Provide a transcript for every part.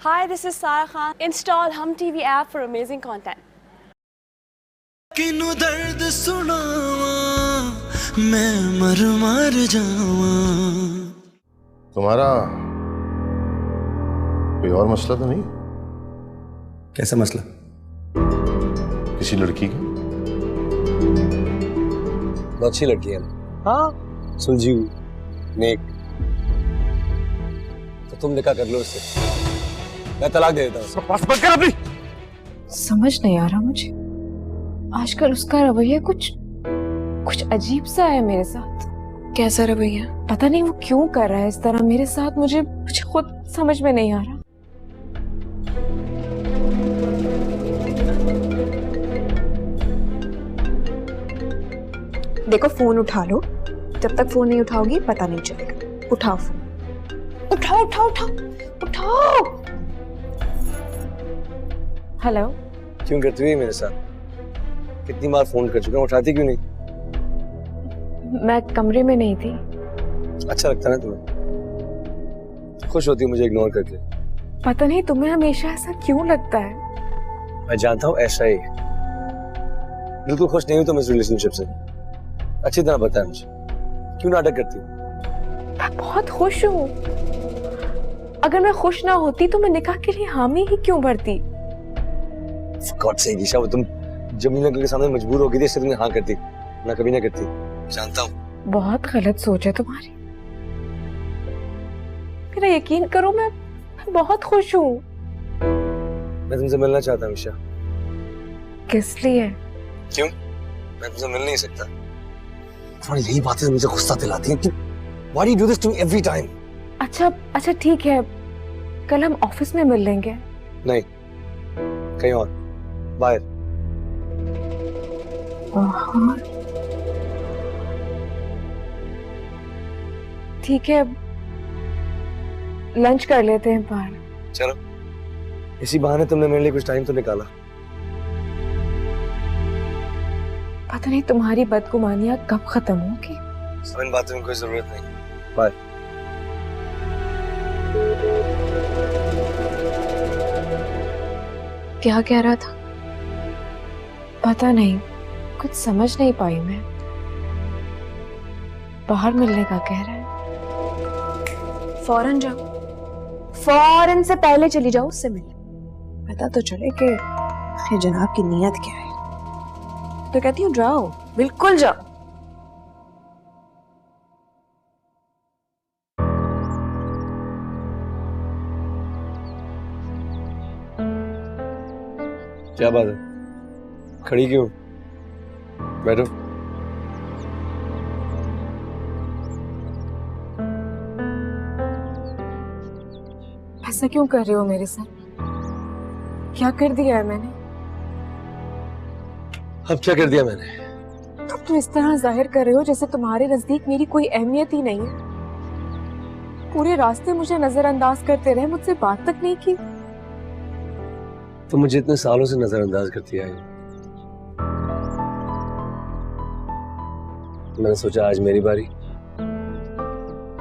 Hi, this is Sarah Khan. Install Hum TV app for amazing content. किनु दर्द सुनावा मैं मर मर जावा। तुम्हारा कोई और मसला तो नहीं? कैसा मसला? किसी लड़की का? बहुत अच्छी लड़की है। हाँ, सुलझी हुई, नेक। तो तुम निकाह कर लो उससे, मैं तलाक दे देता हूँ। बस बंद कर अपनी। समझ नहीं आ रहा मुझे, आजकल उसका रवैया कुछ अजीब सा है मेरे साथ। कैसा रवैया? पता नहीं वो क्यों कर रहा है इस तरह मेरे साथ, मुझे खुद समझ में नहीं आ रहा। देखो फोन उठा लो, जब तक फोन नहीं उठाओगी पता नहीं चलेगा। उठाओ फोन, उठाओ उठाओ उठाओ उठाओ। हेलो। क्यों करती हुई मेरे साथ? कितनी बार फोन कर चुका हूँ, उठाती क्यों नहीं? मैं कमरे में नहीं थी। अच्छा लगता ना तुम्हें? खुश होती है मुझे इग्नोर करके? पता नहीं तुम्हें हमेशा ऐसा क्यों लगता है। मैं जानता हूँ ऐसा ही है। बिल्कुल खुश नहीं हूँ तुम इस रिलेशनशिप से, अच्छी तरह पता है मुझे। क्यों नाटक करती हो? मैं बहुत खुश हूँ। अगर मैं खुश ना होती तो मैं निकाह के लिए हामी ही क्यों भरती। गॉड से ईशा, वो तुम जमीन के सामने मजबूर हो गई थी इससे तुमने हाँ करती, ना कभी ना करती। जानता हूँ बहुत गलत सोच है तुम्हारी। मेरा यकीन करो, मैं बहुत खुश हूँ। मैं तुमसे मिलना चाहता हूँ ईशा। किस लिए? क्यों? मैं तुमसे मिल नहीं सकता। तुम्हारी यही बातें मुझे गुस्सा दिलाती हैं कि why do you do this to me every time? अच्छा ठीक है, कल हम ऑफिस में मिल लेंगे। नहीं, कहीं और, बाहर। ठीक है, लंच कर लेते हैं बाहर। चलो, इसी बहाने तुमने मेरे लिए कुछ टाइम तो निकाला। पता नहीं तुम्हारी बदगुमानियां कब खत्म होगी। सब इन बातों में कोई जरूरत नहीं। बाय। क्या कह रहा था? पता नहीं, कुछ समझ नहीं पाई मैं। बाहर मिलने का कह रहा है। फौरन जाओ, फौरन से पहले चली जाओ उससे मिलने, पता तो चले कि आखिर जनाब की नीयत क्या है। तो कहती हूँ जाओ, बिल्कुल जाओ। क्या बात है? खड़ी क्यों? बैठो। ऐसा क्यों कर रहे हो मेरे साथ? क्या कर दिया है मैंने? अब क्या कर दिया मैंने? तुम इस तरह जाहिर कर रहे हो जैसे तुम्हारे नजदीक मेरी कोई अहमियत ही नहीं है। पूरे रास्ते मुझे नजरअंदाज करते रहे, मुझसे बात तक नहीं की। तुम मुझे इतने सालों से नजरअंदाज करती आई। मैंने सोचा आज मेरी बारी।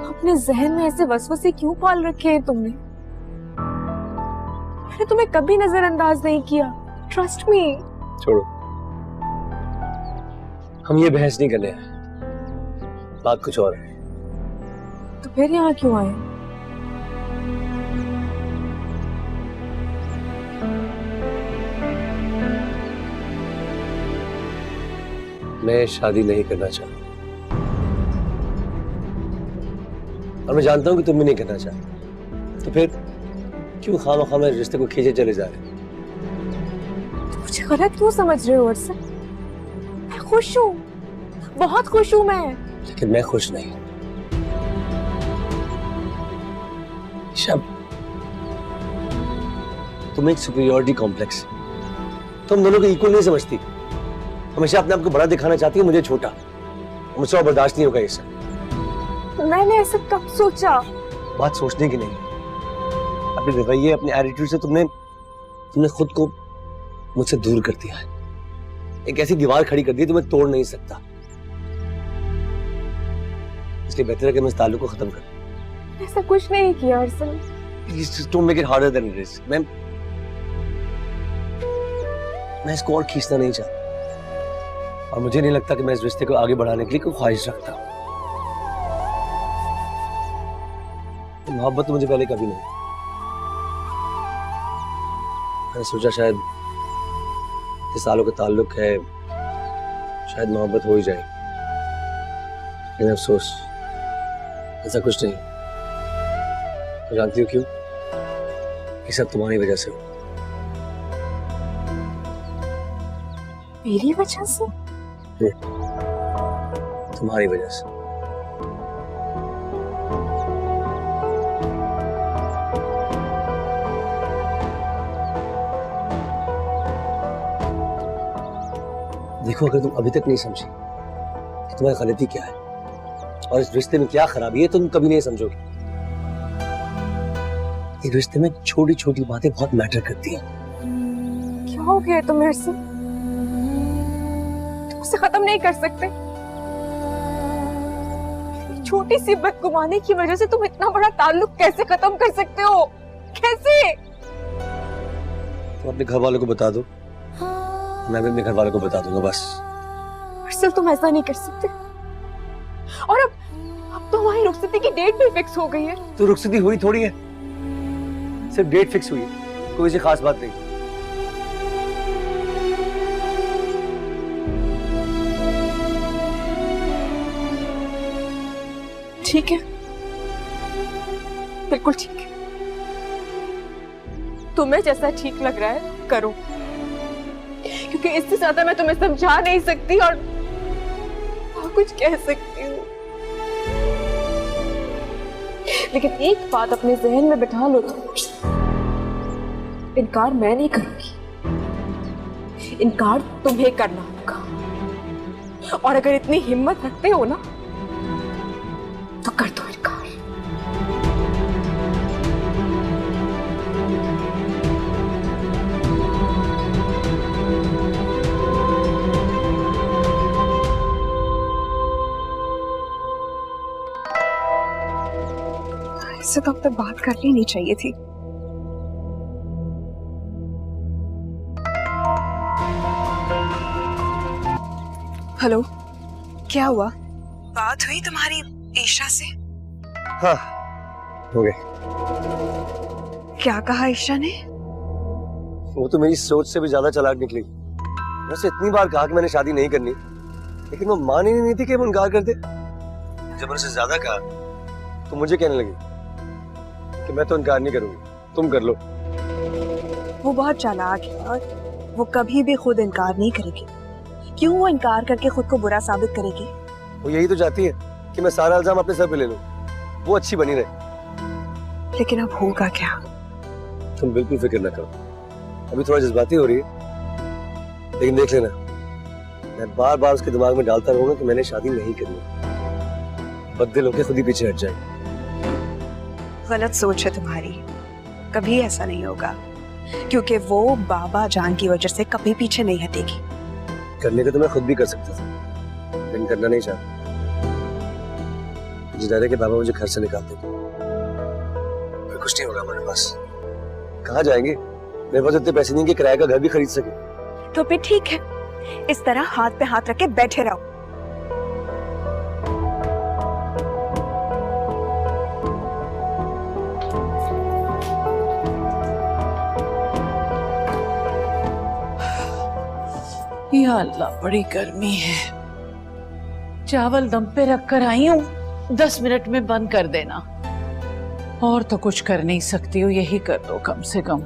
अपने जहन में ऐसे वसवसे क्यों पाल रखे हैं तुमने? मैंने तुम्हें कभी नजरअंदाज नहीं किया। Trust me. छोड़ो, हम ये बहस नहीं करने आए, बात कुछ और है। तो फिर यहाँ क्यों आए? मैं शादी नहीं करना चाहता और मैं जानता हूं कि तुम भी नहीं करना चाहते। तो फिर क्यों खामखा मेरे रिश्ते को खींचे चले जा रहे? मुझे गलत क्यों समझ रहे हो अर्सद? मैं खुश हूँ, बहुत खुश हूँ मैं। लेकिन मैं खुश नहीं। शब, तुम्हें एक सुपीरियरिटी कॉम्प्लेक्स, तुम दोनों को इक्वल नहीं समझती। हमेशा अपने आप को बड़ा दिखाना चाहती है, मुझे छोटा। मुझसे और बर्दाश्त नहीं होगा ये सब। मैंने ऐसा कब सोचा? बात सोचने की नहीं, अपने रवैये, अपने एटीट्यूड से तुमने खुद को मुझसे दूर कर दिया है। एक ऐसी दीवार खड़ी कर दी तुम्हें तोड़ नहीं सकता। इसलिए बेहतर है कि मैं इस ताल्लुक को खत्म कर। ऐसा कुछ नहीं किया Arshad, Please just don't make it harder than it is. मैं इसको और खींचना नहीं चाहता और मुझे नहीं लगता कि मैं इस रिश्ते को आगे बढ़ाने के लिए कोई ख्वाहिश रखता हूँ। मोहब्बत तो मुझे पहले कभी नहीं। मैंने सोचा शायद इतने सालों का ताल्लुक है, शायद मोहब्बत हो ही जाए, लेकिन अफसोस ऐसा कुछ नहीं। तो जानती हो क्यों? ये सब तुम्हारी वजह से। मेरी वजह से? तुम्हारी वजह से। देखो, अगर तुम अभी तक नहीं समझी कि तुम्हारी गलती क्या है और इस रिश्ते में क्या खराबी है, तुम कभी नहीं समझोगे। इस रिश्ते में छोटी छोटी बातें बहुत मैटर करती हैं। क्या हो गया तुम मेरे से? तुम उसे खत्म नहीं कर सकते? छोटी सी बदगुमानी की वजह से तुम इतना बड़ा ताल्लुक कैसे खत्म कर सकते हो? कैसे? तुम अपने घर वालों को बता दो, मैं भी अपने घर वालों को बता दूंगा बस। सिर्फ तुम ऐसा नहीं कर सकते। और अब तो हमारी रुखसती की डेट भी फिक्स हो गई है। तो रुखसती हुई थोड़ी है, सिर्फ डेट फिक्स हुई है, कोई सी खास बात नहीं। ठीक है, बिल्कुल ठीक है। तुम्हें जैसा ठीक लग रहा है करो, क्योंकि इससे ज्यादा मैं तुम्हें समझा नहीं सकती और कुछ कह सकती हूँ। लेकिन एक बात अपने जहन में बिठा लो, तो इनकार मैं नहीं करूंगी, इनकार तुम्हें करना होगा। और अगर इतनी हिम्मत रखते हो ना तो कर दो इनकार। इससे तो अब तक बात कर लेनी चाहिए थी। हेलो, क्या हुआ? बात हुई तुम्हारी ईशा से? हाँ, हो गए। क्या कहा ईशा ने? वो तो मेरी सोच से भी ज्यादा चालाक निकली। मैं उसे इतनी बार कहा कि मैंने शादी नहीं करनी, लेकिन वो मान ही नहीं थी कि वो इनकार करते। जब मैंने उसे ज्यादा कहा तो मुझे कहने लगी कि मैं तो इनकार नहीं करूंगी, तुम कर लो। वो बहुत चालाक है और वो कभी भी खुद इनकार नहीं करेगी। क्यों वो इनकार करके खुद को बुरा साबित करेगी? वो यही तो चाहती है कि मैं सारा इल्जाम अपने सर पे ले लूं, वो अच्छी बनी रहे। लेकिन अब होगा क्या? तुम बिल्कुल फिक्र ना करो। अभी थोड़ा जज्बाती हो रही है, लेकिन देख लेना, मैं बार बार उसके दिमाग में डालता रहूंगा कि मैंने शादी नहीं करनी। बददिल होके खुद ही पीछे हट जाए। गलत सोच है तुम्हारी, कभी ऐसा नहीं होगा, क्योंकि वो बाबा जान की वजह से कभी पीछे नहीं हटेगी। करने को तो मैं खुद भी कर सकता था, लेकिन करना नहीं चाहता। मुझे डर है कि बाबा मुझे घर से निकाल देंगे। फिर कुछ नहीं होगा हमारे पास। कहाँ जाएंगे? मेरे पास इतने पैसे नहीं कि किराए का घर भी खरीद सके। तो फिर ठीक है, इस तरह हाथ पे हाथ रख के बैठे रहो। या अल्लाह, बड़ी गर्मी है। चावल दम पे रख कर आई हूँ, 10 मिनट में बंद कर देना। और तो कुछ कर नहीं सकती हूँ, यही कर दो कम से कम।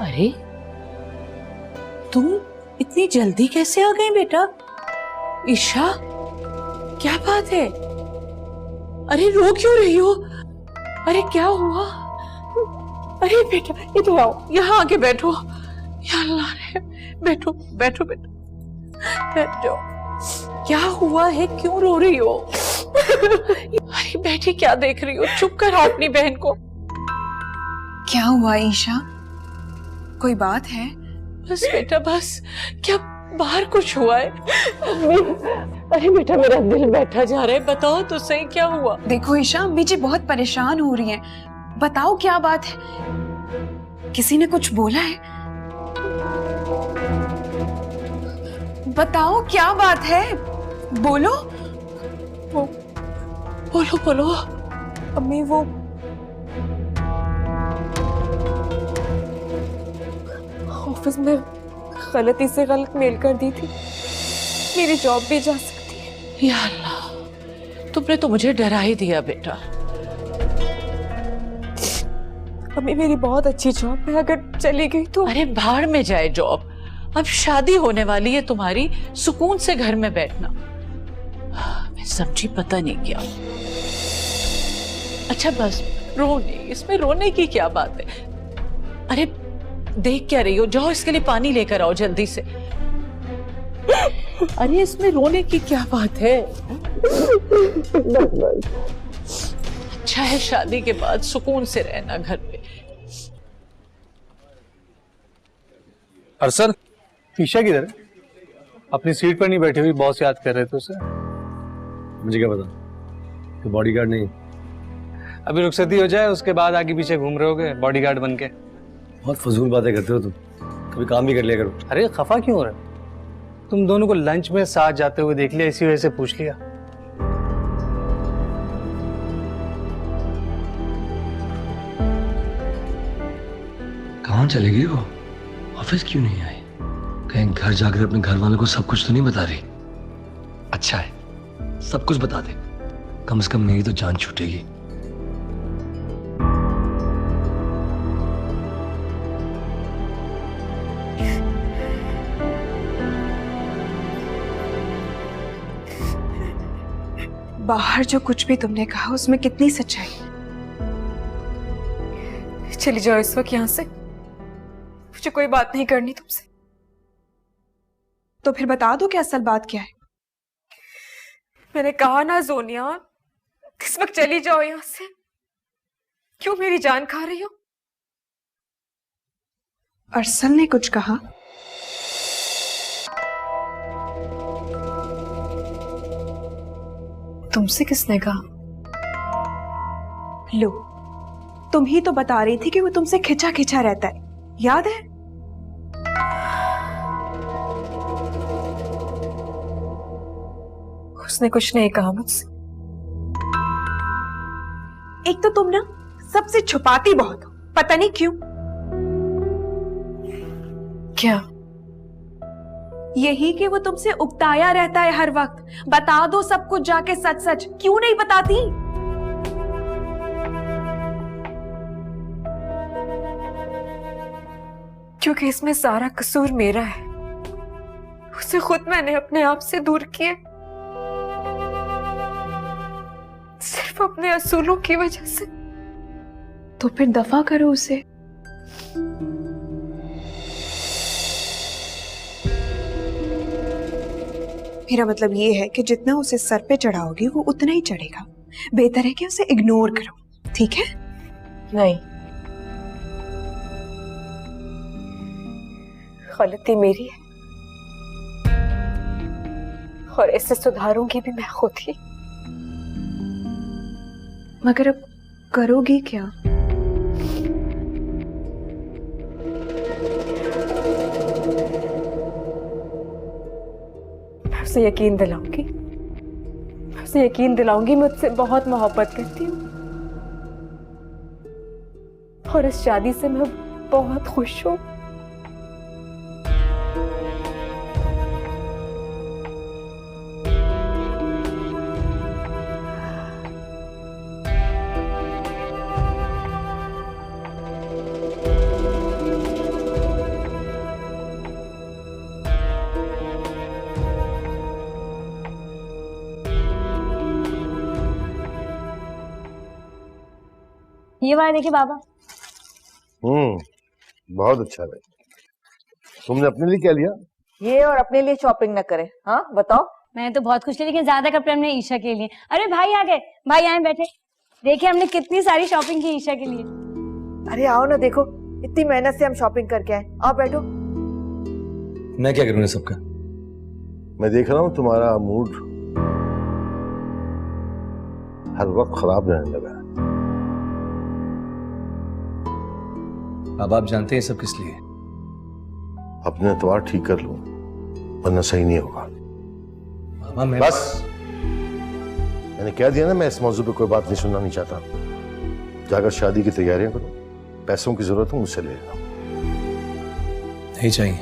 अरे तुम इतनी जल्दी कैसे आ गई बेटा? ईशा, क्या बात है? अरे रो क्यों रही हो? अरे क्या हुआ? अरे बेटा इधर आओ, यहाँ आके बैठो। या अल्लाह रे, बैठो बैठो बैठो, बैठ जाओ। क्या हुआ है, क्यों रो रही हो? अरे बेटी क्या देख रही हो? चुप कराओ अपनी बहन को। क्या हुआ ईशा? कोई बात है? बस बेटा बस, क्या बाहर कुछ हुआ है? अरे बेटा मेरा दिल बैठा जा रहा है, बताओ तो सही क्या हुआ? देखो ईशा, अम्मी जी बहुत परेशान हो रही हैं। बताओ क्या बात है? किसी ने कुछ बोला है? बताओ क्या बात है, बोलो। बोलो बोलो। अम्मी वो ऑफिस में गलती से गलत मेल कर दी थी, मेरी जॉब भी जा सकती है। या अल्लाह, तुमने तो मुझे डरा ही दिया बेटा। अम्मी मेरी बहुत अच्छी जॉब है, अगर चली गई तो। अरे भाड़ में जाए जॉब, अब शादी होने वाली है तुम्हारी, सुकून से घर में बैठना। मैं समझी पता नहीं क्या। अच्छा बस रो नहीं, इसमें रोने की क्या बात है? अरे देख क्या रही हो, जाओ इसके लिए पानी लेकर आओ जल्दी से। अरे इसमें रोने की क्या बात है? अच्छा है शादी के बाद सुकून से रहना घर पे। अरसर, ईशा किधर है? अपनी सीट पर नहीं बैठी हुई, बॉस याद कर रहे थे उसे। मुझे क्या पता, तो बॉडीगार्ड नहीं। अभी रुखसती हो जाए उसके बाद आगे पीछे घूम रहे होगे बॉडीगार्ड बन के। बहुत फजूल बातें करते हो तुम, कभी काम भी कर लिया करो। अरे खफा क्यों हो रहे? तुम दोनों को लंच में साथ जाते हुए देख लिया, इसी वजह से पूछ लिया। कहाँ चले गई वो? ऑफिस क्यों नहीं आई? कहीं घर जाकर अपने घर वालों को सब कुछ तो नहीं बता रही? अच्छा है, सब कुछ बता दे, कम से कम मेरी तो जान छूटेगी। बाहर जो कुछ भी तुमने कहा उसमें कितनी सच्चाई? चली जाओ इस वक्त यहाँ से, मुझे कोई बात नहीं करनी तुमसे। तो फिर बता दो कि असल बात क्या है। मैंने कहा ना जोनिया, इस वक्त चली जाओ यहाँ से। क्यों मेरी जान खा रही हो? अरसल ने कुछ कहा? तुमसे किसने कहा? लो, तुम ही तो बता रही थी कि वो तुमसे खिंचा खिंचा रहता है, याद है? उसने कुछ नहीं कहा मुझसे। एक तो तुम ना सबसे छुपाती बहुत हो, पता नहीं क्यों। क्या? यही कि वो तुमसे उकताया रहता है हर वक्त। बता दो सब कुछ जाके सच सच, क्यों नहीं बताती? क्योंकि इसमें सारा कसूर मेरा है, उसे खुद मैंने अपने आप से दूर किया, सिर्फ अपने असूलों की वजह से। तो फिर दफा करो उसे। मेरा मतलब ये है कि जितना उसे सर पे चढ़ाओगी वो उतना ही चढ़ेगा। बेहतर है कि उसे इग्नोर करो, ठीक है? नहीं, गलती मेरी है और इसे सुधारूंगी भी मैं खुद ही। मगर अब करोगी क्या? उसे यकीन दिलाऊंगी, उसे यकीन दिलाऊंगी मुझसे बहुत मोहब्बत करती हूँ और इस शादी से मैं बहुत खुश हूँ। ये वाला देखिए बाबा। बहुत अच्छा है। तुमने अपने लिए क्या लिया? ये और अपने लिए शॉपिंग न करे। हाँ बताओ। मैंने तो बहुत कुछ लिया, लेकिन ज्यादा कपड़े हमने ईशा के लिए। अरे भाई आ गए, भाई आए बैठे। देखिए हमने कितनी सारी शॉपिंग की ईशा के लिए। अरे आओ ना, देखो इतनी मेहनत से हम शॉपिंग करके आए। आओ बैठो। मैं क्या करूँ सबका? मैं देख रहा हूं तुम्हारा मूड हर वक्त खराब रहने लगा है। अब आप जानते हैं सब किस लिए। अपने एतवार ठीक कर लो वरना सही नहीं होगा। बाबा मैं बस मैंने कह दिया ना, मैं इस मौजू पे कोई बात नहीं सुनना नहीं चाहता। जाकर शादी की तैयारियां करो, पैसों की जरूरत हो मुझसे ले लेना। नहीं चाहिए,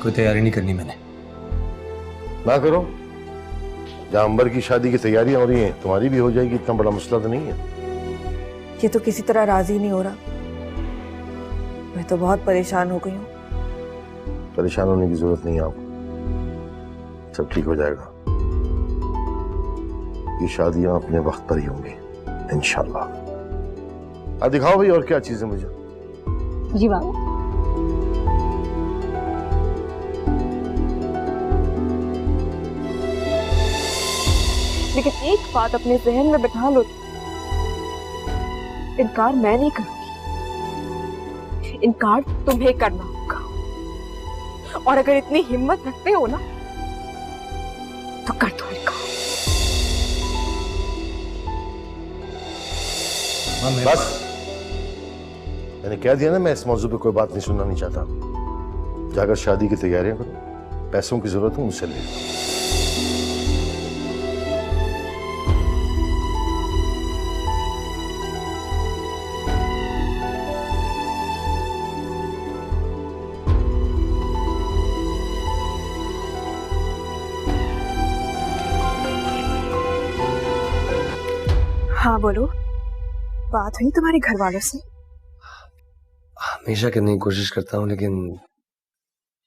कोई तैयारी नहीं करनी मैंने। ना करो, जहां अंबर की शादी की तैयारियां हो रही हैं तुम्हारी भी हो जाएगी, इतना बड़ा मसला तो नहीं है। ये तो किसी तरह राजी नहीं हो रहा। मैं तो बहुत परेशान हो गई हूँ। परेशान होने की जरूरत नहीं है आपको, सब ठीक हो जाएगा। ये शादियां अपने वक्त पर ही होंगी इंशाल्लाह। दिखाओ भाई और क्या चीज है मुझे। जी बाबा। लेकिन एक बात अपने जहन में बिठा लो, इनकार मैं नहीं करूंगी, इनकार तुम्हें करना होगा। और अगर इतनी हिम्मत रखते हो ना तो कर दो इनकार। बस मैंने कह दिया ना, मैं इस मौजू पे कोई बात नहीं सुनना नहीं चाहता। जाकर शादी की तैयारियां करो, पैसों की जरूरत हो मुझसे ले लो। हाँ बोलो, बात हुई तुम्हारे घर वालों से? हमेशा करने की कोशिश करता हूँ लेकिन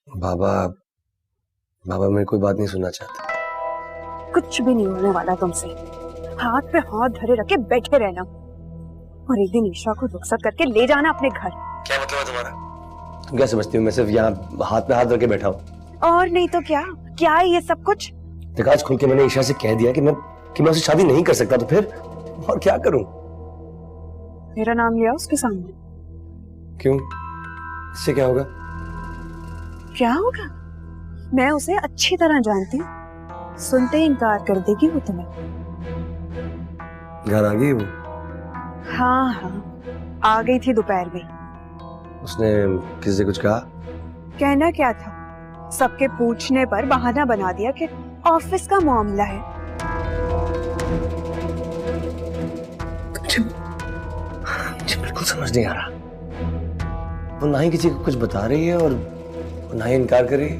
बाबा मेरी कोई बात नहीं सुनना चाहते। कुछ भी नहीं होने वाला तुमसे। हाथ पे हाथ धरे रखे बैठे रहना और एक दिन ईशा को रुखसत करके ले जाना अपने घर। क्या मतलब है तुम्हारा? तुम क्या समझती हो मैं सिर्फ यहाँ हाथ पे हाथ रख के बैठा हूँ? और नहीं तो क्या, क्या है ये सब कुछ? देखा, आज खुल के मैंने ईशा से कह दिया कि मैं उससे शादी नहीं कर सकता, तो फिर और क्या करूं? मेरा नाम लिया उसके सामने। क्यों? इससे क्या होगा? क्या होगा? मैं उसे अच्छी तरह जानती हूँ, सुनते ही इनकार कर देगी वो तुम्हें। घर आ गई वो? हाँ हाँ, आ गई थी दोपहर में। उसने किसी से कुछ कहा? कहना क्या था, सबके पूछने पर बहाना बना दिया कि ऑफिस का मामला है। मुझे बिल्कुल समझ नहीं आ रहा। वो ना ही किसी को कुछ बता रही है और ना ही इनकार कर रही है।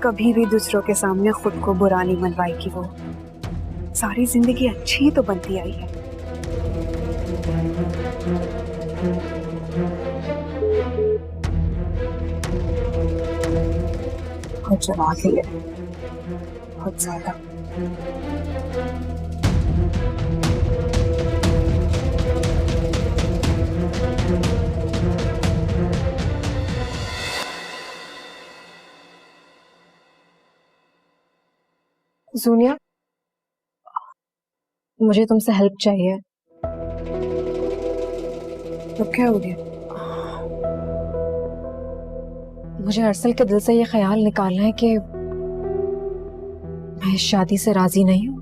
कभी भी दूसरों के सामने खुद को बुरा नहीं मनवाएगी वो। सारी जिंदगी अच्छी ही तो बनती आई है। बहुत जवाब है, बहुत ज्यादा। जूनिया, मुझे तुमसे हेल्प चाहिए। तो क्या हो गया? मुझे अरसल के दिल से ये ख्याल निकालना है कि मैं इस शादी से राजी नहीं हूँ।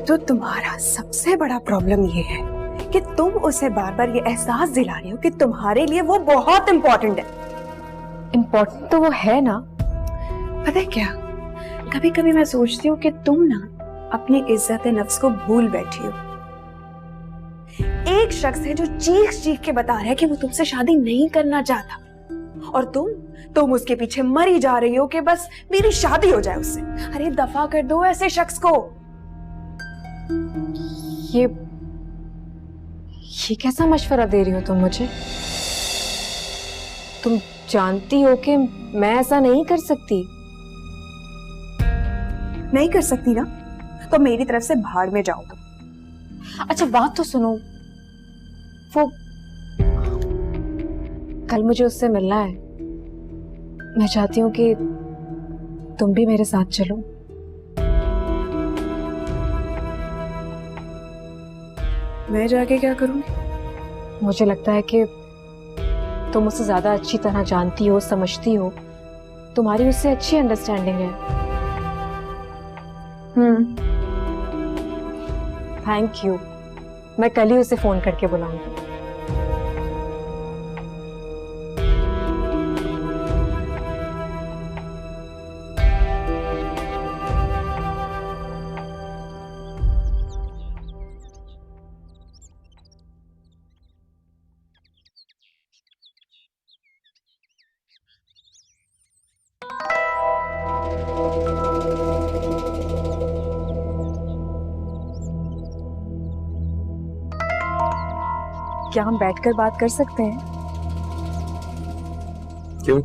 तो तुम्हारा सबसे बड़ा प्रॉब्लम ये है कि तुम उसे बार बार ये एहसास दिला रही हो कि तुम्हारे लिए वो बहुत इंपॉर्टेंट है। इम्पोर्टेंट तो वो है ना। पता है क्या, कभी कभी मैं सोचती हूँ कि तुम ना अपनी इज्जत नफ्स को भूल बैठी हो। एक शख्स है जो चीख चीख के बता रहा है कि वो तुमसे शादी नहीं करना चाहता, और तुम उसके पीछे मरी जा रही हो कि बस मेरी शादी हो जाए उससे। अरे दफा कर दो ऐसे शख्स को। ये कैसा मशवरा दे रही हो तुम मुझे? तुम जानती हो कि मैं ऐसा नहीं कर सकती। नहीं कर सकती ना, तो मेरी तरफ से भाड़ में जाओ। अच्छा बात तो सुनो, वो कल मुझे उससे मिलना है। मैं चाहती हूँ कि तुम भी मेरे साथ चलो। मैं जाके क्या करूंगी? मुझे लगता है कि तुम उसे ज्यादा अच्छी तरह जानती हो, समझती हो, तुम्हारी उससे अच्छी अंडरस्टैंडिंग है। Thank you. मैं कल ही उसे फोन करके बुलाऊंगी। क्या हम बैठकर बात कर सकते हैं? क्यों?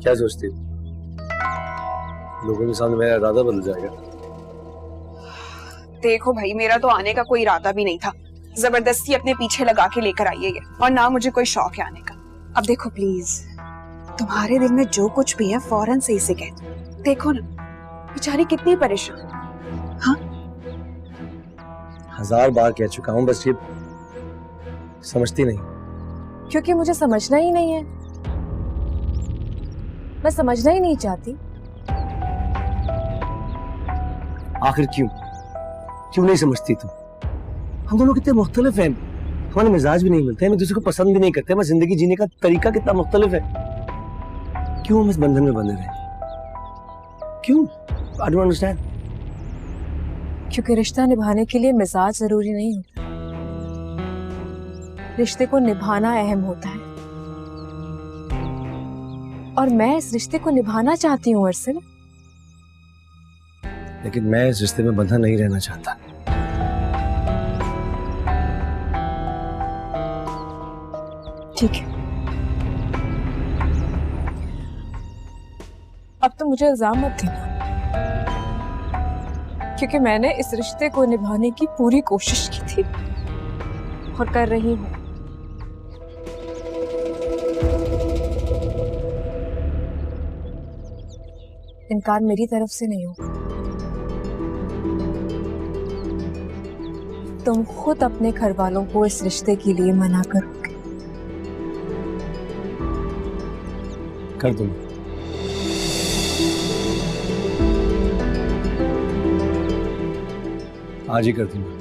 क्या सोचती हो? लोगों के सामने मेरा इरादा बदल जाएगा? देखो भाई, मेरा तो आने का कोई इरादा भी नहीं था। जबरदस्ती अपने पीछे लगा के लेकर आई है ये, और ना मुझे कोई शौक है आने का। अब देखो प्लीज, तुम्हारे दिल में जो कुछ भी है फौरन से इसे कह दो। देखो ना, बेचारी कितनी परेशान है। हाँ, 1000 बार कह चुका हूँ, बस ये समझती नहीं। क्योंकि मुझे समझना ही नहीं है। मैं समझना ही नहीं चाहती। आखिर क्यों? क्यों नहीं समझती तुम? हम दोनों कितने मुख्तलिफ हैं, हमारे मिजाज भी नहीं मिलते हैं, एक दूसरे को पसंद भी नहीं करते, हमारी जिंदगी जीने का तरीका कितना मुख्तलिफ है। क्यों हम इस बंधन में बंधे रहे? क्यों? I don't understand. क्योंकि रिश्ता निभाने के लिए मिजाज जरूरी नहीं होता, रिश्ते को निभाना अहम होता है। और मैं इस रिश्ते को निभाना चाहती हूँ अर्सिल। लेकिन मैं इस रिश्ते में बंधा नहीं रहना चाहता। ठीक है, अब तो मुझे इल्जाम मत देना, क्योंकि मैंने इस रिश्ते को निभाने की पूरी कोशिश की थी और कर रही हूँ। इनकार मेरी तरफ से नहीं होगा। तुम खुद अपने घर वालों को इस रिश्ते के लिए मना करोगे। कर दूंगा। आज ही कर दूंगा।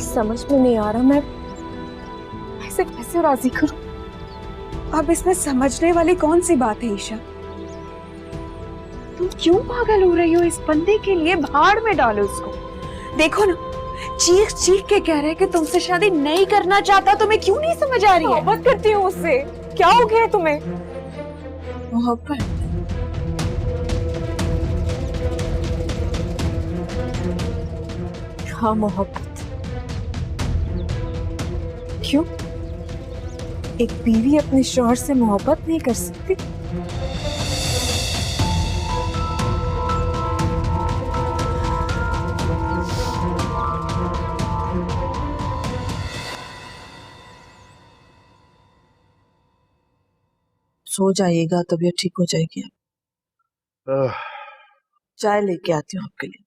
समझ में नहीं आ रहा मैं इसे कैसे राजी करूं। अब इसमें समझने वाली कौन सी बात है ईशा? तुम क्यों पागल हो रही हो इस बंदे के लिए? भाड़ में डालो उसको। देखो ना, चीख चीख के कह रहे हैं कि तुमसे शादी नहीं करना चाहता। तुम्हें क्यों नहीं समझ आ रही है? मोहब्बत करती हूँ उससे। क्या हो गया तुम्हें? मोहब्बत? हाँ, मोहब्बत। क्यों? एक बीवी अपने शौहर से मोहब्बत नहीं कर सकती? सो जाइएगा, तबीयत ठीक हो जाएगी। चाय लेके आती हूँ आपके लिए।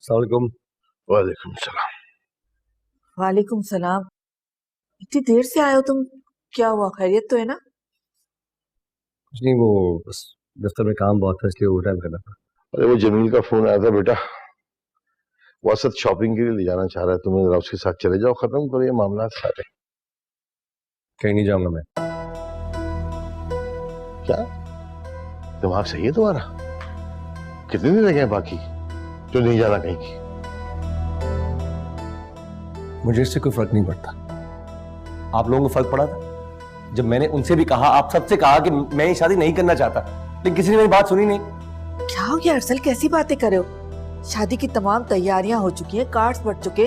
अस्सलाम वालेकुम। वालेकुम सलाम। वालेकुम सलाम। इतनी देर से आए हो तुम, क्या हुआ? खैरियत तो है ना? कुछ नहीं, वो बस दफ्तर में काम बहुत था, इसलिए ओवर टाइम करना था। अरे वो जमील का फोन आया था बेटा, वो असद शॉपिंग के लिए ले जाना चाह रहा है तुम्हें, जरा उसके साथ चले जाओ, खत्म करो ये मामला सारे। कहीं नहीं जाऊंगा मैं। क्या दिमाग सही है तुम्हारा? कितने दिन रह गए बाकी जो नहीं जाना कहीं की? मुझे इससे कोई फर्क नहीं पड़ता। आप लोगों को फर्क पड़ा था जब मैंने उनसे भी कहा, आप सबसे कहा कि मैं ये शादी नहीं करना चाहता, लेकिन किसी ने मेरी बात सुनी नहीं। क्या हो गया अरसल, कैसी बातें कर रहे हो? शादी की तमाम तैयारियां हो चुकी हैं, कार्ड्स बट चुके,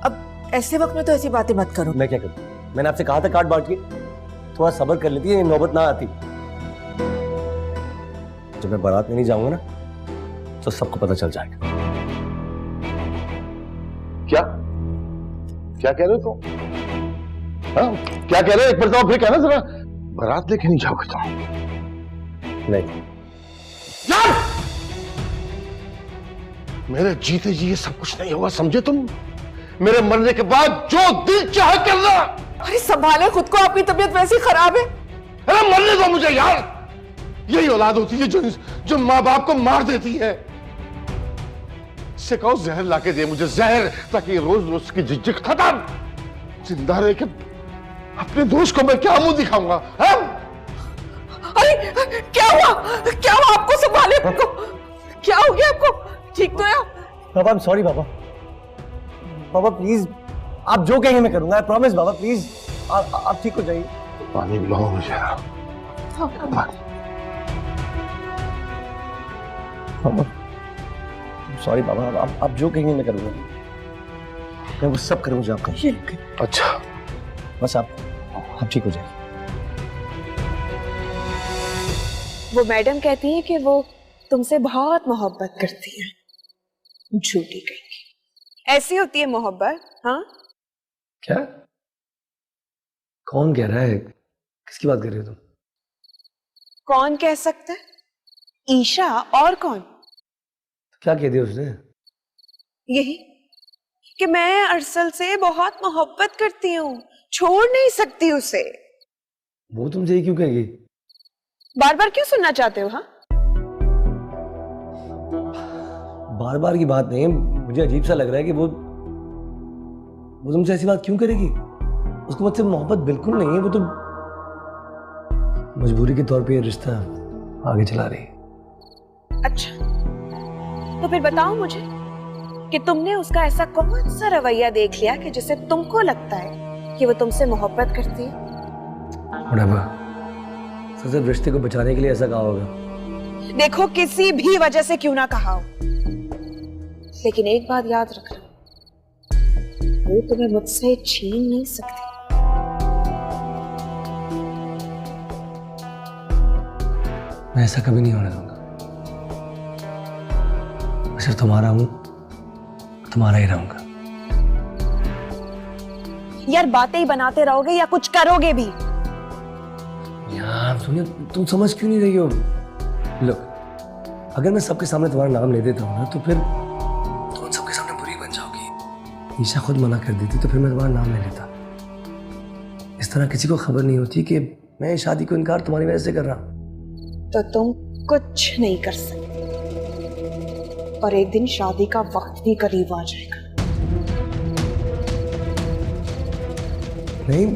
अब ऐसे वक्त में तो ऐसी बातें मत करो। मैं क्या करूं? मैंने आपसे कहा था कार्ड बांट के, थोड़ा सब्र कर लेती है, नौबत ना आती। जब मैं बारात में नहीं जाऊंगा ना, तो सबको पता चल जाएगा। क्या क्या कह रहे हो तुम? हाँ, क्या कह रहे हो? एक बार तो फिर कहना जरा। बारात लेके नहीं जाओगे तुम? नहीं। मेरे जीते जी ये सब कुछ नहीं होगा, समझे तुम? मेरे मरने के बाद जो दिल चाहे करना। अरे संभाले खुद को, आपकी तबीयत वैसी खराब है। अरे मरने दो मुझे यार। यही औलाद होती है जो माँ बाप को मार देती है। इससे कहो जहर लाके दे मुझे, जहर, ताकि रोज रोज की झिझक खत्म। जिंदा रह के अपने दोस्त को मैं क्या मुंह दिखाऊंगा? अरे क्या हुआ आपको? संभाले को, क्या हो गया आपको? ठीक तो है आप? बाबा, आई एम सॉरी बाबा। बाबा प्लीज, आप जो कहेंगे मैं करूंगा, आई प्रॉमिस बाबा, प्लीज आप ठीक हो जाइए। पानी पिलाओ मुझे। बाबा सॉरी बाबा, आप जो कहेंगे मैं करूंगा, मैं वो सब करूंगा जो आप कहेंगे। अच्छा बस आप ठीक हो जाइए। वो मैडम कहती है कि वो तुमसे बहुत मोहब्बत करती है। झूठी कहीं। ऐसी होती है मोहब्बत। हाँ, क्या? कौन कह रहा है? किसकी बात कर रहे हो तुम? कौन कह सकता है? ईशा, और कौन? क्या कह दिया उसने? यही कि मैं अरसल से बहुत मोहब्बत करती हूँ, छोड़ नहीं सकती उसे। वो तुमसे ये क्यों कहेगी? बार बार क्यों सुनना चाहते हो? हाँ, बार बार की बात नहीं है, मुझे अजीब सा लग रहा है कि वो तुमसे ऐसी बात क्यों करेगी? उसको मुझसे मोहब्बत बिल्कुल नहीं है, वो तो मजबूरी के तौर पे ये रिश्ता आगे चला रही है। अच्छा, तो फिर बताओ मुझे कि तुमने उसका ऐसा कौन सा रवैया देख लिया कि जिससे तुमको लगता है कि वो तुमसे मोहब्बत करती है? Whatever. तो सिर्फ रिश्ते को बचाने के लिए ऐसा कहा होगा। देखो, किसी भी वजह से क्यों ना कहा हो, लेकिन एक बात याद रखना, वो तुम्हें मुझसे छीन नहीं सकती। मैं ऐसा कभी नहीं होने दूंगा। मैं सिर्फ तुम्हारा हूं, तुम्हारा ही रहूंगा। यार, बातें ही बनाते रहोगे या कुछ करोगे भी? यार सुनिए, तुम समझ क्यों नहीं रही हो? लो, अगर मैं सबके सामने तुम्हारा नाम ले देता हूँ ना, तो फिर तुम सबके सामने बुरी बन जाओगी। ईशा खुद मना कर देती तो फिर मैं तुम्हारा नाम ले लेता। इस तरह किसी को खबर नहीं होती कि मैं शादी को इनकार तुम्हारी वजह से कर रहा हूँ। तो तुम कुछ नहीं कर सकते, और एक दिन शादी का वक्त भी करीब आ जाएगा। नहीं,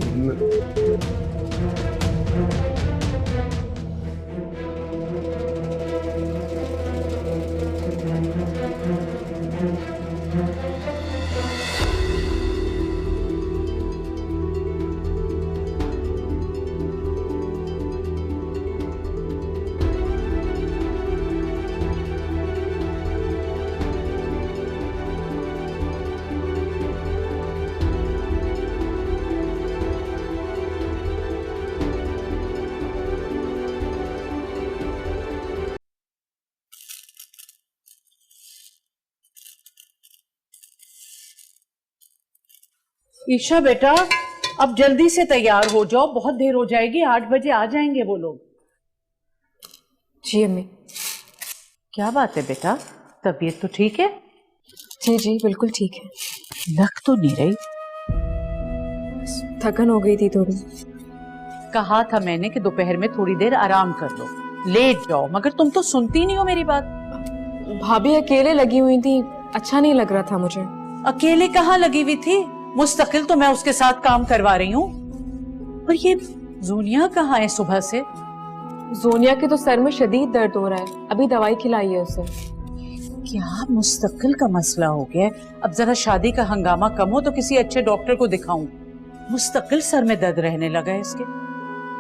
ईशा बेटा, अब जल्दी से तैयार हो जाओ, बहुत देर हो जाएगी। 8 बजे आ जाएंगे वो लोग। जी अम्मी। क्या बात है बेटा, तबीयत तो ठीक है? जी जी बिल्कुल ठीक है। लग तो नहीं रही। थकन हो गई थी थोड़ी। कहा था मैंने कि दोपहर में थोड़ी देर आराम कर लो, लेट जाओ, मगर तुम तो सुनती नहीं हो मेरी बात। भाभी अकेले लगी हुई थी, अच्छा नहीं लग रहा था मुझे। अकेले कहाँ लगी हुई थी? मुस्तकिल तो मैं उसके साथ काम करवा रही हूँ। और ये जोनिया कहाँ है सुबह से? जोनिया के तो सर में शदीद दर्द हो रहा है, अभी दवाई खिलाई है उसे। क्या मुस्तकिल का मसला हो गया है? अब जरा शादी का हंगामा कम हो तो किसी अच्छे डॉक्टर को दिखाऊं। मुस्तकिल सर में दर्द रहने लगा है इसके।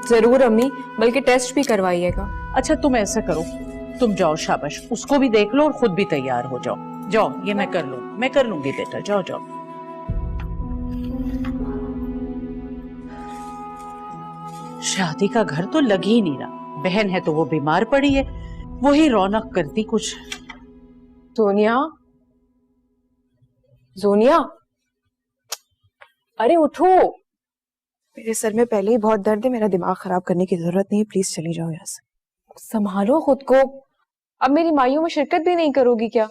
जरूर अम्मी, बल्कि टेस्ट भी करवाइएगा। अच्छा तुम ऐसा करो, तुम जाओ, शाबाश, उसको भी देख लो और खुद भी तैयार हो जाओ। जाओ, ये मैं कर लूंगी बेटा, जाओ जाओ। शादी का घर तो लग ही नहीं रहा। बहन है तो वो बीमार पड़ी है, वही रौनक करती कुछ। जोनिया, जोनिया, अरे उठो। मेरे सर में पहले ही बहुत दर्द है, मेरा दिमाग खराब करने की जरूरत नहीं है, प्लीज चली जाओ यहाँ से। संभालो खुद को। अब मेरी माइयों में शिरकत भी नहीं करोगी क्या?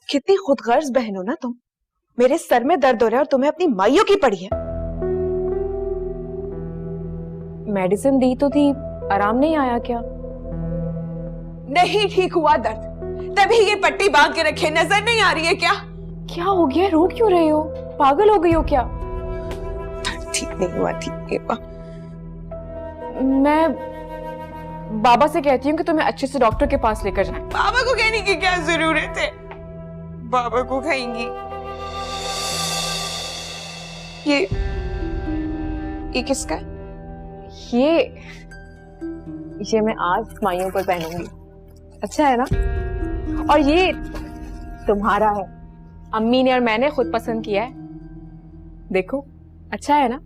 कितनी खुदगर्ज बहन हो ना तुम। मेरे सर में दर्द हो रहा है और तुम्हें अपनी माइयों की पड़ी है। मेडिसिन दी तो थी, आराम नहीं आया क्या? नहीं ठीक हुआ दर्द, तभी ये पट्टी बांध के रखे, नजर नहीं आ रही है क्या? क्या हो गया, रो क्यों रहे हो? पागल हो गई हो क्या? दर्द ठीक नहीं हुआ, ठीक नहीं हुआ। मैं बाबा से कहती हूँ कि तुम्हें अच्छे से डॉक्टर के पास लेकर जाएं। बाबा को कहने की क्या जरूरत है? बाबा को कहेंगी। ये किसका है? ये मैं आज माइयों पर पहनूंगी। अच्छा है ना? और ये तुम्हारा है, अम्मी ने और मैंने खुद पसंद किया है। देखो अच्छा है ना?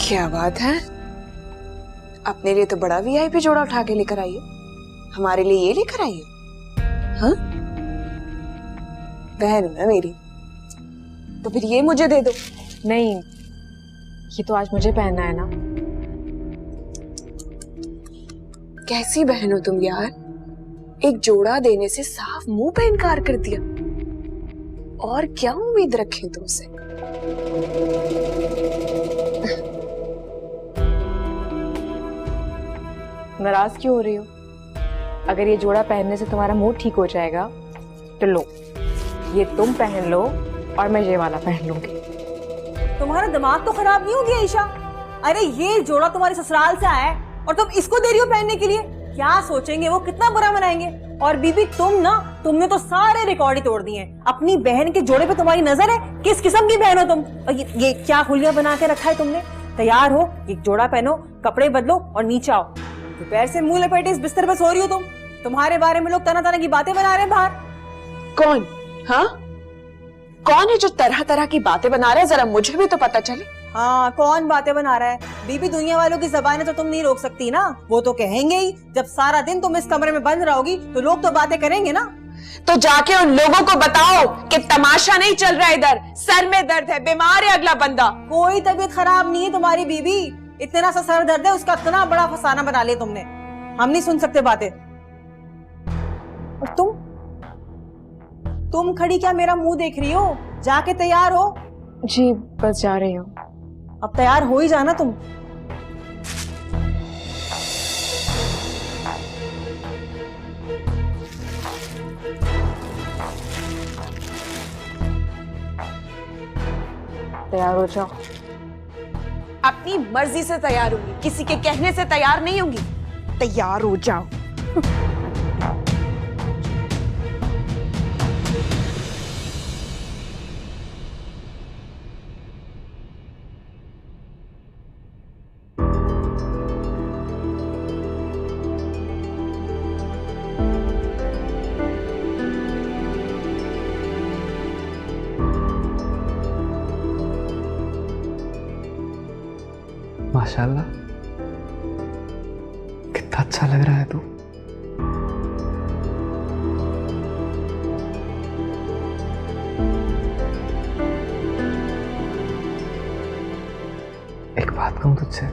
क्या बात है, अपने लिए तो बड़ा वीआईपी जोड़ा उठा के लेकर आई है, हमारे लिए ये लेकर आई है? हाँ, बहन है मेरी, तो फिर ये मुझे दे दो। नहीं, ये तो आज मुझे पहनना है ना। कैसी बहन हो तुम यार, एक जोड़ा देने से साफ मुंह पे इनकार कर दिया। और क्या उम्मीद रखें तुमसे? नाराज क्यों हो रही हो? अगर ये जोड़ा पहनने से तुम्हारा मूड ठीक हो जाएगा तो लो, ये तुम पहन लो और मैं ये वाला पहन लूंगी। तुम्हारा दिमाग तो खराब नहीं हो गया ईशा? अरे ये जोड़ा तुम्हारे ससुराल से आया है और तुम इसको दे रही हो पहनने के लिए। क्या सोचेंगे वो, कितना बुरा मनाएंगे। और बीबी तुमने तो सारे रिकॉर्ड ही तोड़ दिए हैं। अपनी बहन के जोड़े पे तुम्हारी नजर है? किस किस्म की बहन हो तुम? और ये क्या हुलिया बना के रखा है तुमने? तैयार हो, एक जोड़ा पहनो, कपड़े बदलो और नीचे आओ। दोपहर से मुंह लपेटे इस बिस्तर पे सो रही हो तुम। तुम्हारे बारे में लोग तरह तरह की बातें बना रहे हैं बाहर। कौन? हाँ, कौन है जो तरह तरह की बातें बना रहा है? जरा मुझे भी तो पता चले। हाँ, कौन बातें बना रहा है? बीबी दुनिया वालों की ज़बानें तो तुम नहीं रोक सकती ना। वो तो कहेंगे ही, जब सारा दिन तुम इस कमरे में बंद रहोगी तो लोग तो बातें करेंगे ना। तो जाके उन लोगों को बताओ कि तमाशा नहीं चल रहा इधर, सर में दर्द है, बीमार है अगला बंदा। कोई तबीयत खराब नहीं है तुम्हारी बीबी, इतना सा सर दर्द है उसका इतना बड़ा फसाना बना लिया तुमने। हम नहीं सुन सकते बातें। और तुम खड़ी क्या मेरा मुंह देख रही हो? जाके तैयार हो। जी बस जा रही हूँ। अब तैयार हो ही जाना तुम। तैयार हो जाओ। अपनी मर्जी से तैयार होंगी, किसी के कहने से तैयार नहीं होंगी। तैयार हो जाओ। माशाल्लाह, कितना अच्छा लग रहा है तू। एक बात कहूं तुझसे,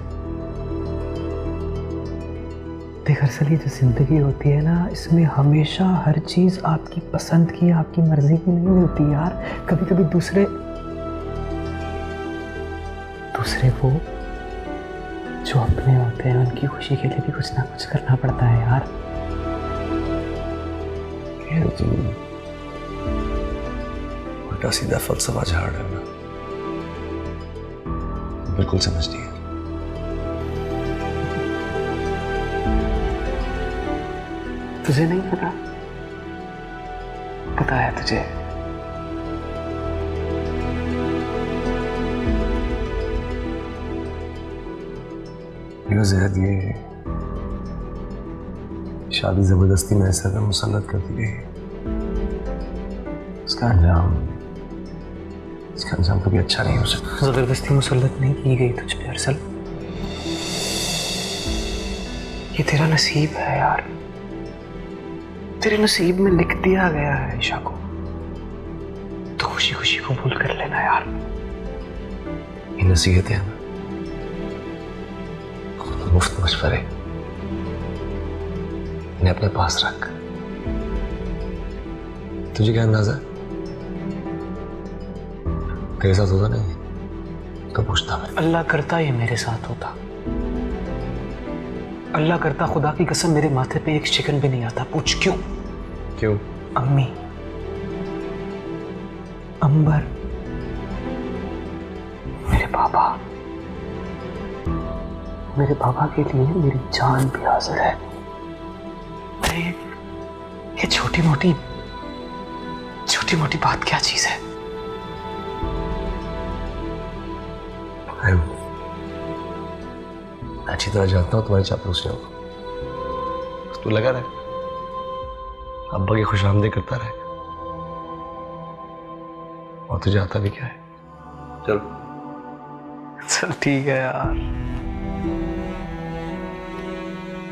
देख असल ये जो जिंदगी होती है ना, इसमें हमेशा हर चीज आपकी पसंद की, आपकी मर्जी की नहीं मिलती यार। कभी कभी दूसरे वो जो अपने होते हैं उनकी खुशी के लिए भी कुछ ना कुछ करना पड़ता है यार। जी उल्टा सीधा फलसफा झाड़ है ना, बिल्कुल समझ नहीं है। तुझे नहीं पता? पता है तुझे। ज़हद, ये शादी जबरदस्ती मेरे सर पर मुसल्लत कर दी गई। इसका अंजाम कभी अच्छा नहीं हो सकता। जबरदस्ती मुसल्लत नहीं की गई तुझ पे अरसल, ये तेरा नसीब है यार। तेरे नसीब में लिख दिया गया है ईशा को, तो खुशी खुशी कबूल कर लेना यार। ये नसीहतें हैं ना, मुफ्त मशवरे, इन्हें अपने पास रख। तुझे क्या अंदाजा है? तेरे साथ होता नहीं तो पूछता मैं। अल्लाह करता ये मेरे साथ होता। अल्लाह करता, खुदा की कसम मेरे माथे पे एक शिकन भी नहीं आता। पूछ क्यों? क्यों? अम्मी, अंबर, मेरे पापा के लिए मेरी जान भी हाजिर है। अरे ये छोटी मोटी बात क्या चीज है? अच्छी तरह जानता हूँ तुम्हारी चापलूसियों को। तू लगा रहे अब्बा की खुशामदी करता रहे, और तुझे आता भी क्या है। चल ठीक है यार,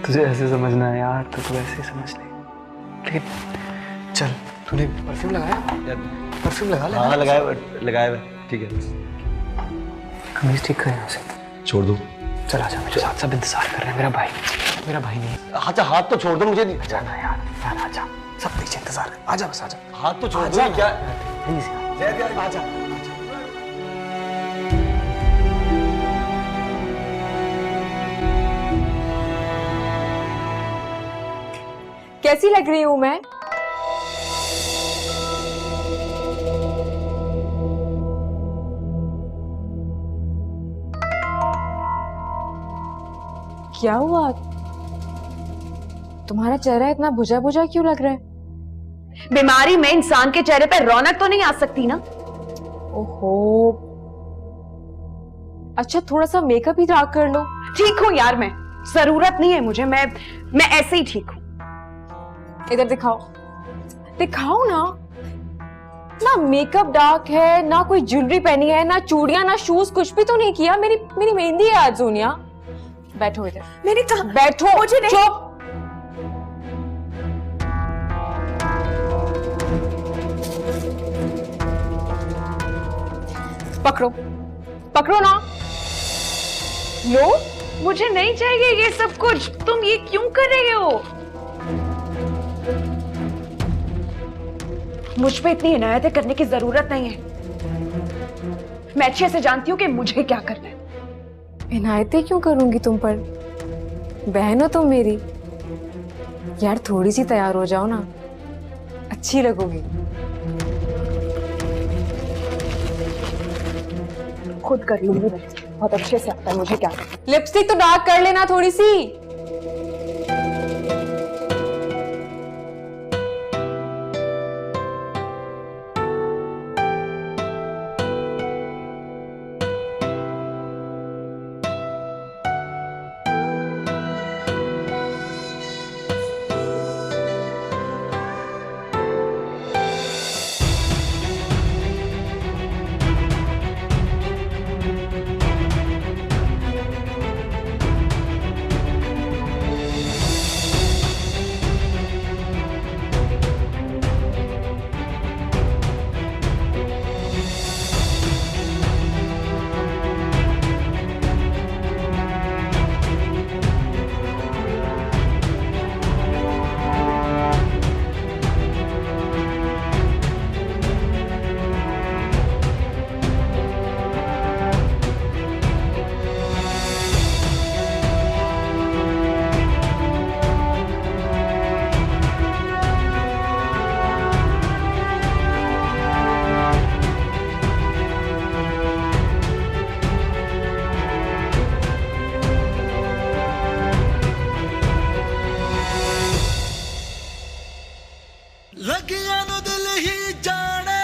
तुझे ऐसे समझना है यार तो तू ऐसे समझ ले। लेकिन चल, तूने परफ्यूम लगाया? परफ्यूम लगा ले। हाँ लगाया हुआ। ठीक है, कमीज ठीक कर यहाँ से। छोड़ दो। चल आजा, मेरे साथ सब इंतजार कर रहे हैं। मेरा भाई नहीं। अच्छा हाथ तो छोड़ दो, मुझे नहीं जाना यार आजा, सब पीछे इंतजार कर। आजा बस आजा, हाथ तो छोड़ दो। क्या प्लीज यार, आजा। कैसी लग रही हूं मैं? क्या हुआ? तुम्हारा चेहरा इतना बुझा बुझा क्यों लग रहा है? बीमारी में इंसान के चेहरे पर रौनक तो नहीं आ सकती ना। ओहो, अच्छा थोड़ा सा मेकअप ही डार्क कर लो। ठीक हूं यार मैं, जरूरत नहीं है मुझे, मैं ऐसे ही ठीक हूं। इधर दिखाओ ना मेकअप डार्क है, ना कोई ज्वेलरी पहनी है, ना चूड़ियां, ना शूज, कुछ भी तो नहीं किया। मेरी मेहंदी है आज सोनिया। बैठो इधर। मैंने कहा बैठो। मुझे नहीं। चुप। पकड़ो ना। लो। मुझे नहीं चाहिए ये सब कुछ। तुम ये क्यों कर रहे हो? मुझ पे इतनी इनायतें करने की जरूरत नहीं है। मैं अच्छे से जानती हूं कि मुझे क्या करना है। इनायतें क्यों करूंगी तुम पर? बहन हो तुम मेरी। यार थोड़ी सी तैयार हो जाओ ना, अच्छी लगोगी। खुद कर लूंगी मैं, बहुत अच्छे से आता है मुझे क्या करना है। लिपस्टिक तो डार्क कर लेना थोड़ी सी। लगियां नु दिल ही जाने,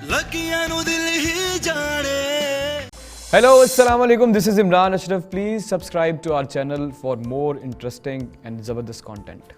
लगियां नु दिल ही जाने। Hello, Assalamu alaikum. This is Imran Ashraf. Please subscribe to our channel for more interesting and Zabardast content.